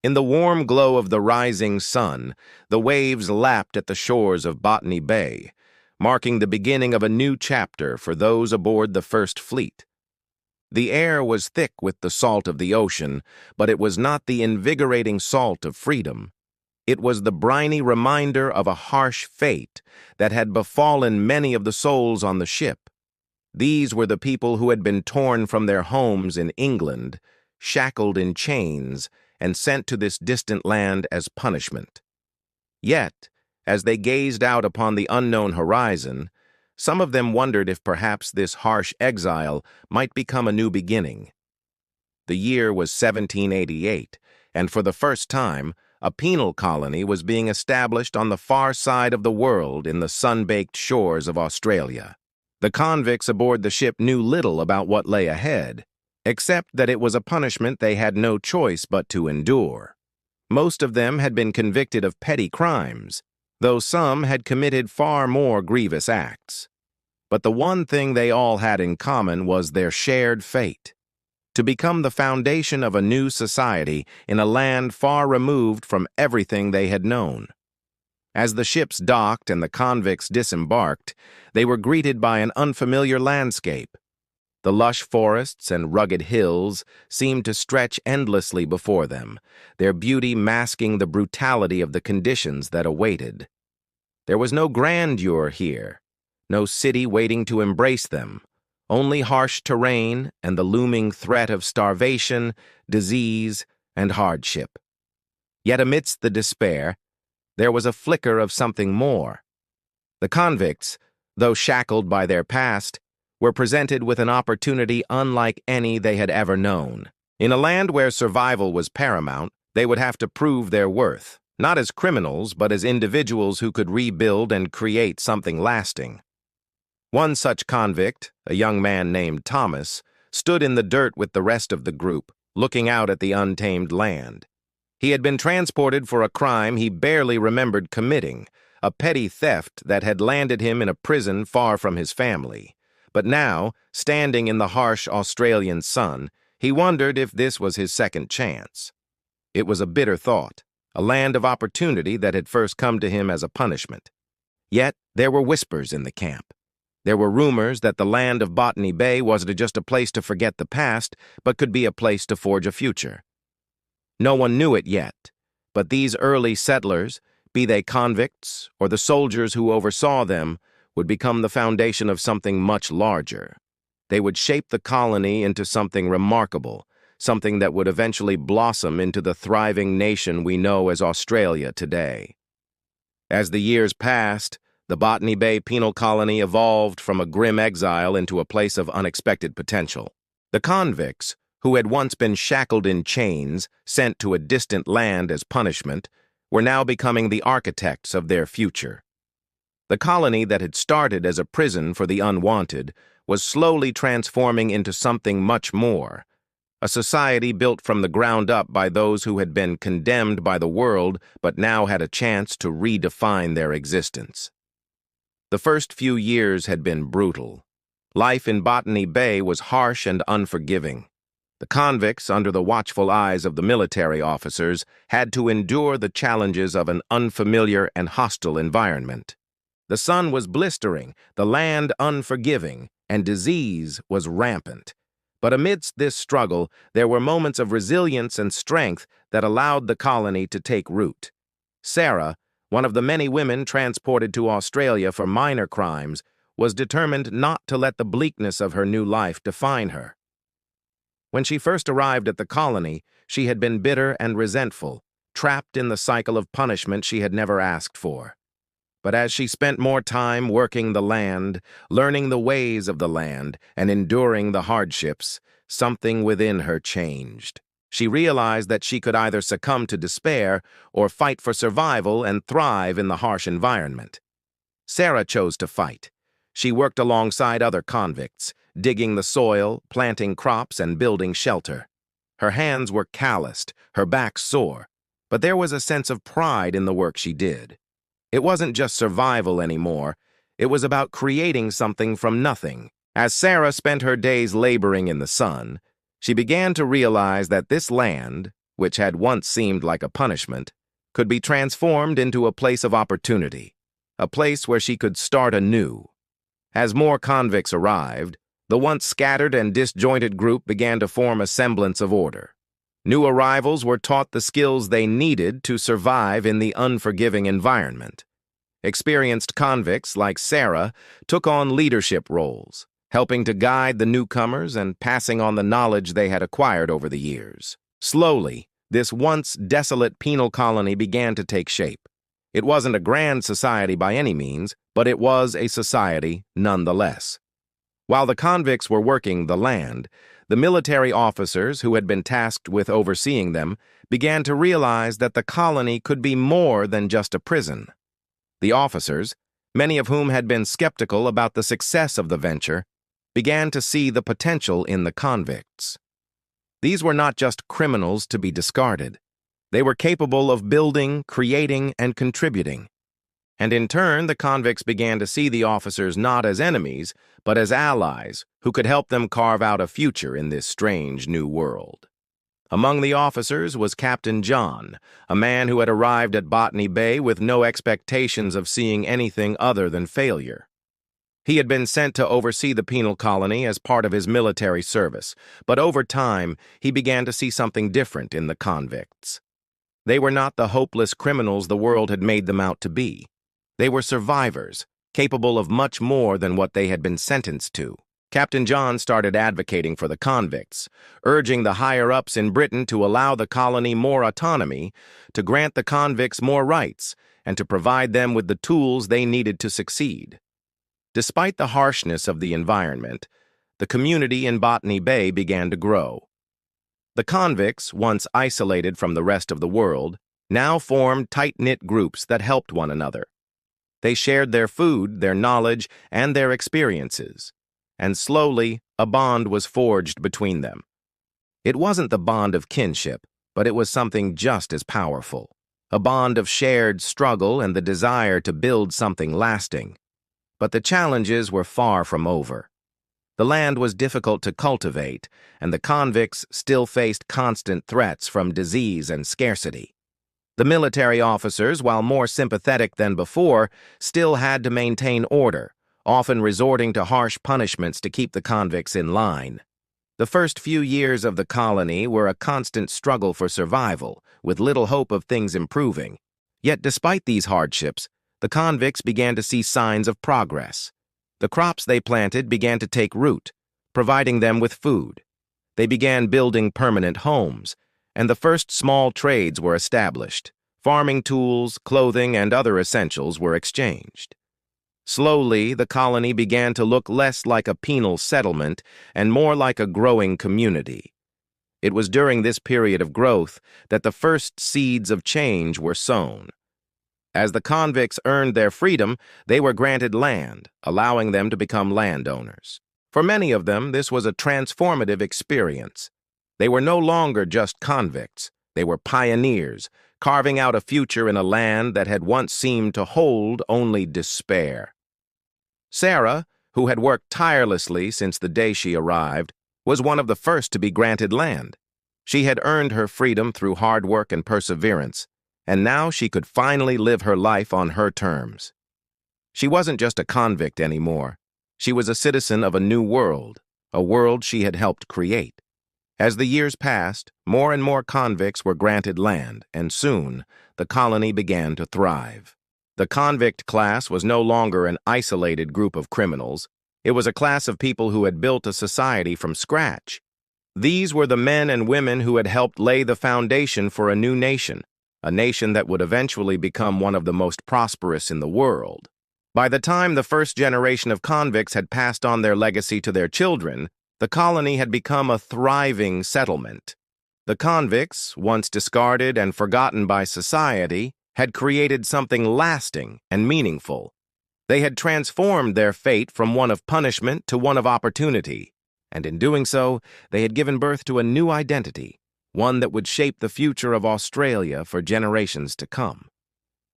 In the warm glow of the rising sun, the waves lapped at the shores of Botany Bay, marking the beginning of a new chapter for those aboard the First Fleet. The air was thick with the salt of the ocean, but it was not the invigorating salt of freedom. It was the briny reminder of a harsh fate that had befallen many of the souls on the ship. These were the people who had been torn from their homes in England, shackled in chains, and sent to this distant land as punishment. Yet, as they gazed out upon the unknown horizon, some of them wondered if perhaps this harsh exile might become a new beginning. The year was 1788, and for the first time, a penal colony was being established on the far side of the world in the sun-baked shores of Australia. The convicts aboard the ship knew little about what lay ahead, except that it was a punishment they had no choice but to endure. Most of them had been convicted of petty crimes, though some had committed far more grievous acts. But the one thing they all had in common was their shared fate: to become the foundation of a new society in a land far removed from everything they had known. As the ships docked and the convicts disembarked, they were greeted by an unfamiliar landscape. The lush forests and rugged hills seemed to stretch endlessly before them, their beauty masking the brutality of the conditions that awaited. There was no grandeur here, no city waiting to embrace them, only harsh terrain and the looming threat of starvation, disease, and hardship. Yet amidst the despair, there was a flicker of something more. The convicts, though shackled by their past, were presented with an opportunity unlike any they had ever known. In a land where survival was paramount, they would have to prove their worth, not as criminals, but as individuals who could rebuild and create something lasting. One such convict, a young man named Thomas, stood in the dirt with the rest of the group, looking out at the untamed land. He had been transported for a crime he barely remembered committing, a petty theft that had landed him in a prison far from his family. But now, standing in the harsh Australian sun, he wondered if this was his second chance. It was a bitter thought, a land of opportunity that had first come to him as a punishment. Yet there were whispers in the camp. There were rumors that the land of Botany Bay wasn't just a place to forget the past, but could be a place to forge a future. No one knew it yet, but these early settlers, be they convicts or the soldiers who oversaw them, would become the foundation of something much larger. They would shape the colony into something remarkable, something that would eventually blossom into the thriving nation we know as Australia today. As the years passed, the Botany Bay penal colony evolved from a grim exile into a place of unexpected potential. The convicts, who had once been shackled in chains, sent to a distant land as punishment, were now becoming the architects of their future. The colony that had started as a prison for the unwanted was slowly transforming into something much more, a society built from the ground up by those who had been condemned by the world but now had a chance to redefine their existence. The first few years had been brutal. Life in Botany Bay was harsh and unforgiving. The convicts, under the watchful eyes of the military officers, had to endure the challenges of an unfamiliar and hostile environment. The sun was blistering, the land unforgiving, and disease was rampant. But amidst this struggle, there were moments of resilience and strength that allowed the colony to take root. Sarah, one of the many women transported to Australia for minor crimes, was determined not to let the bleakness of her new life define her. When she first arrived at the colony, she had been bitter and resentful, trapped in the cycle of punishment she had never asked for. But as she spent more time working the land, learning the ways of the land, and enduring the hardships, something within her changed. She realized that she could either succumb to despair or fight for survival and thrive in the harsh environment. Sarah chose to fight. She worked alongside other convicts, digging the soil, planting crops, and building shelter. Her hands were calloused, her back sore, but there was a sense of pride in the work she did. It wasn't just survival anymore. It was about creating something from nothing. As Sarah spent her days laboring in the sun, she began to realize that this land, which had once seemed like a punishment, could be transformed into a place of opportunity, a place where she could start anew. As more convicts arrived, the once scattered and disjointed group began to form a semblance of order. New arrivals were taught the skills they needed to survive in the unforgiving environment. Experienced convicts like Sarah took on leadership roles, helping to guide the newcomers and passing on the knowledge they had acquired over the years. Slowly, this once desolate penal colony began to take shape. It wasn't a grand society by any means, but it was a society nonetheless. While the convicts were working the land, the military officers who had been tasked with overseeing them began to realize that the colony could be more than just a prison. The officers, many of whom had been skeptical about the success of the venture, began to see the potential in the convicts. These were not just criminals to be discarded. They were capable of building, creating, and contributing. And in turn, the convicts began to see the officers not as enemies, but as allies who could help them carve out a future in this strange new world. Among the officers was Captain John, a man who had arrived at Botany Bay with no expectations of seeing anything other than failure. He had been sent to oversee the penal colony as part of his military service, but over time, he began to see something different in the convicts. They were not the hopeless criminals the world had made them out to be. They were survivors, capable of much more than what they had been sentenced to. Captain John started advocating for the convicts, urging the higher-ups in Britain to allow the colony more autonomy, to grant the convicts more rights, and to provide them with the tools they needed to succeed. Despite the harshness of the environment, the community in Botany Bay began to grow. The convicts, once isolated from the rest of the world, now formed tight-knit groups that helped one another. They shared their food, their knowledge, and their experiences, and slowly a bond was forged between them. It wasn't the bond of kinship, but it was something just as powerful, a bond of shared struggle and the desire to build something lasting. But the challenges were far from over. The land was difficult to cultivate, and the convicts still faced constant threats from disease and scarcity. The military officers, while more sympathetic than before, still had to maintain order, often resorting to harsh punishments to keep the convicts in line. The first few years of the colony were a constant struggle for survival, with little hope of things improving. Yet despite these hardships, the convicts began to see signs of progress. The crops they planted began to take root, providing them with food. They began building permanent homes, and the first small trades were established. Farming tools, clothing, and other essentials were exchanged. Slowly, the colony began to look less like a penal settlement and more like a growing community. It was during this period of growth that the first seeds of change were sown. As the convicts earned their freedom, they were granted land, allowing them to become landowners. For many of them, this was a transformative experience. They were no longer just convicts. They were pioneers, carving out a future in a land that had once seemed to hold only despair. Sarah, who had worked tirelessly since the day she arrived, was one of the first to be granted land. She had earned her freedom through hard work and perseverance, and now she could finally live her life on her terms. She wasn't just a convict anymore. She was a citizen of a new world, a world she had helped create. As the years passed, more and more convicts were granted land, and soon, the colony began to thrive. The convict class was no longer an isolated group of criminals. It was a class of people who had built a society from scratch. These were the men and women who had helped lay the foundation for a new nation, a nation that would eventually become one of the most prosperous in the world. By the time the first generation of convicts had passed on their legacy to their children, the colony had become a thriving settlement. The convicts, once discarded and forgotten by society, had created something lasting and meaningful. They had transformed their fate from one of punishment to one of opportunity, and in doing so, they had given birth to a new identity, one that would shape the future of Australia for generations to come.